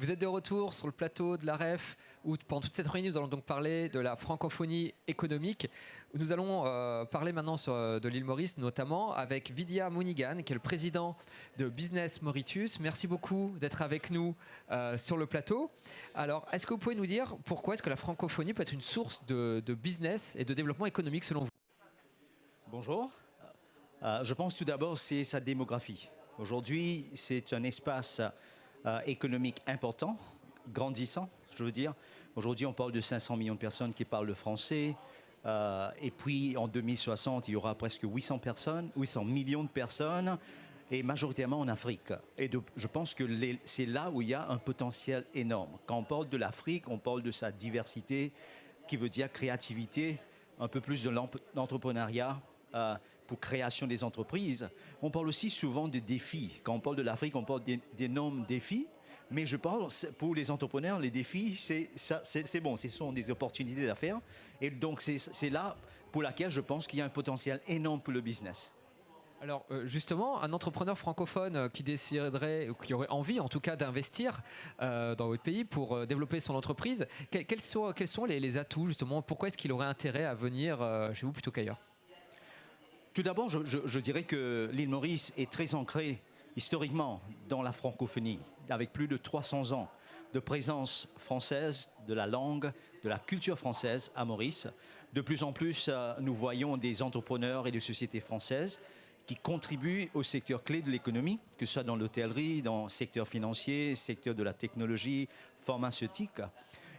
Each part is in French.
Vous êtes de retour sur le plateau de la REF, où pendant toute cette réunion, nous allons donc parler de la francophonie économique. Nous allons parler maintenant de l'île Maurice, notamment avec Vidya Moonigan, qui est le président de Business Mauritius. Merci beaucoup d'être avec nous sur le plateau. Alors, est-ce que vous pouvez nous dire pourquoi est-ce que la francophonie peut être une source de business et de développement économique selon vous? Bonjour. Je pense tout d'abord c'est sa démographie. Aujourd'hui, c'est un espace économique important, grandissant, je veux dire. Aujourd'hui, on parle de 500 millions de personnes qui parlent le français. Et puis, en 2060, il y aura presque 800 millions de personnes, et majoritairement en Afrique. Et je pense que c'est là où il y a un potentiel énorme. Quand on parle de l'Afrique, on parle de sa diversité, qui veut dire créativité, un peu plus de l'entrepreneuriat, pour création des entreprises. On parle aussi souvent de défis. Quand on parle de l'Afrique, on parle d'énormes défis. Mais je pense, pour les entrepreneurs, les défis, c'est bon, ce sont des opportunités d'affaires. Et donc, c'est là pour laquelle je pense qu'il y a un potentiel énorme pour le business. Alors justement, un entrepreneur francophone qui déciderait, ou qui aurait envie en tout cas d'investir dans votre pays pour développer son entreprise, quels sont les atouts justement? Pourquoi est-ce qu'il aurait intérêt à venir chez vous plutôt qu'ailleurs? Tout d'abord, je dirais que l'île Maurice est très ancrée historiquement dans la francophonie, avec plus de 300 ans de présence française, de la langue, de la culture française à Maurice. De plus en plus, nous voyons des entrepreneurs et des sociétés françaises qui contribuent au secteur clé de l'économie, que ce soit dans l'hôtellerie, dans le secteur financier, secteur de la technologie, pharmaceutique.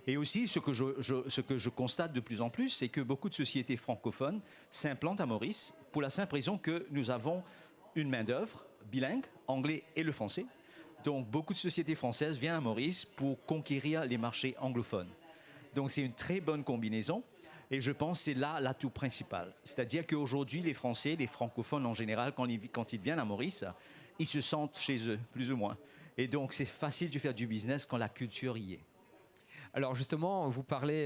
Et aussi, ce que je constate de plus en plus, c'est que beaucoup de sociétés francophones s'implantent à Maurice pour la simple raison que nous avons une main-d'œuvre bilingue, anglais et le français. Donc, beaucoup de sociétés françaises viennent à Maurice pour conquérir les marchés anglophones. Donc, c'est une très bonne combinaison. Et je pense que c'est là l'atout principal. C'est-à-dire qu'aujourd'hui, les Français, les francophones en général, quand ils viennent à Maurice, ils se sentent chez eux, plus ou moins. Et donc, c'est facile de faire du business quand la culture y est. Alors justement, vous parlez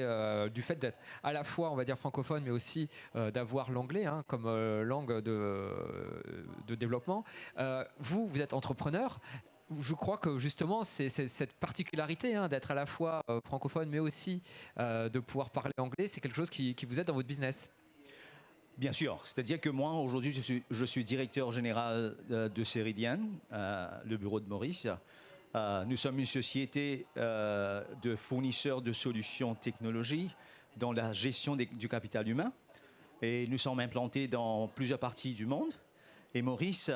du fait d'être à la fois, on va dire, francophone, mais aussi d'avoir l'anglais comme langue de développement. Vous êtes entrepreneur. Je crois que justement, c'est cette particularité d'être à la fois francophone, mais aussi de pouvoir parler anglais, c'est quelque chose qui vous aide dans votre business. Bien sûr, c'est-à-dire que moi, aujourd'hui, je suis directeur général de Ceridian, le bureau de Maurice. Nous sommes une société de fournisseurs de solutions technologiques dans la gestion du capital humain. Et nous sommes implantés dans plusieurs parties du monde. Et Maurice,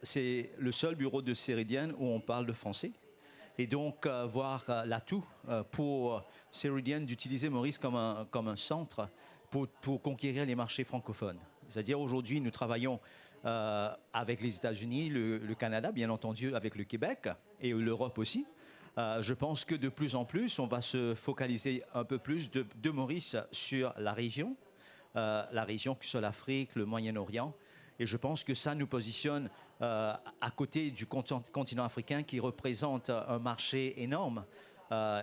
c'est le seul bureau de Ceridian où on parle le français. Et donc, voir l'atout pour Ceridian d'utiliser Maurice comme un centre pour conquérir les marchés francophones. C'est-à-dire aujourd'hui, nous travaillons avec les États-Unis, le Canada, bien entendu, avec le Québec et l'Europe aussi. Je pense que de plus en plus, on va se focaliser un peu plus de Maurice sur la région que ce soit l'Afrique, le Moyen-Orient. Et je pense que ça nous positionne à côté du continent africain qui représente un marché énorme.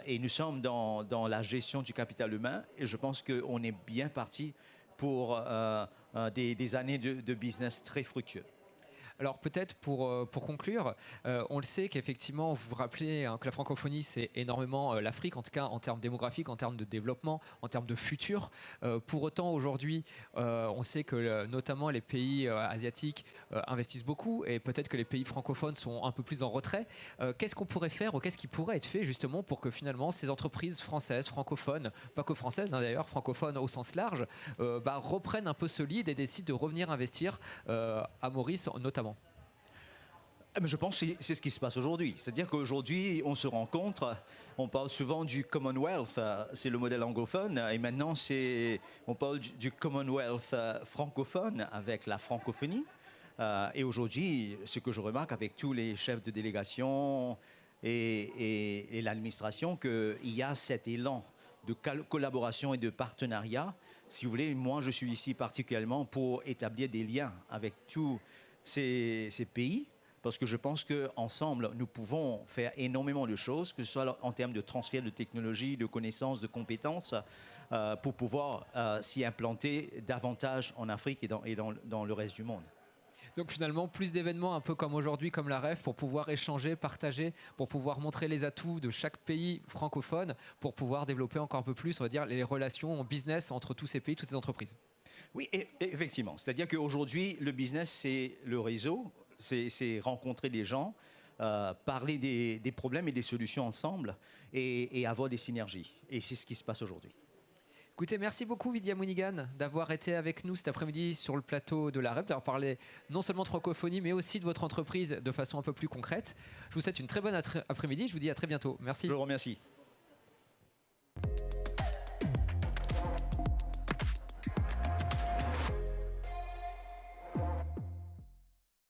Et nous sommes dans la gestion du capital humain et je pense qu'on est bien parti pour des années de business très fructueux. Alors peut-être pour conclure, on le sait qu'effectivement, vous vous rappelez que la francophonie, c'est énormément l'Afrique, en tout cas en termes démographiques, en termes de développement, en termes de futur. Pour autant, aujourd'hui, on sait que notamment les pays asiatiques investissent beaucoup et peut-être que les pays francophones sont un peu plus en retrait. Qu'est-ce qu'on pourrait faire ou qu'est-ce qui pourrait être fait justement pour que finalement ces entreprises françaises, francophones, pas que françaises d'ailleurs, francophones au sens large, reprennent un peu solide et décident de revenir investir à Maurice notamment? Je pense que c'est ce qui se passe aujourd'hui. C'est-à-dire qu'aujourd'hui, on se rencontre, on parle souvent du Commonwealth, c'est le modèle anglophone, et maintenant on parle du Commonwealth francophone avec la francophonie. Et aujourd'hui, ce que je remarque avec tous les chefs de délégation et l'administration, qu'il y a cet élan de collaboration et de partenariat. Si vous voulez, moi, je suis ici particulièrement pour établir des liens avec tous ces pays. Parce que je pense qu'ensemble, nous pouvons faire énormément de choses, que ce soit en termes de transfert de technologie, de connaissances, de compétences, pour pouvoir s'y implanter davantage en Afrique et dans le reste du monde. Donc finalement, plus d'événements un peu comme aujourd'hui, comme la REF, pour pouvoir échanger, partager, pour pouvoir montrer les atouts de chaque pays francophone, pour pouvoir développer encore un peu plus, on va dire, les relations en business entre tous ces pays, toutes ces entreprises. Oui, effectivement. C'est-à-dire qu'aujourd'hui, le business, c'est le réseau, c'est rencontrer des gens, parler des problèmes et des solutions ensemble et avoir des synergies. Et c'est ce qui se passe aujourd'hui. Écoutez, merci beaucoup Vidya Mounigan d'avoir été avec nous cet après-midi sur le plateau de la REF, d'avoir parlé non seulement de francophonie, mais aussi de votre entreprise de façon un peu plus concrète. Je vous souhaite une très bonne après-midi, je vous dis à très bientôt. Merci. Je vous remercie.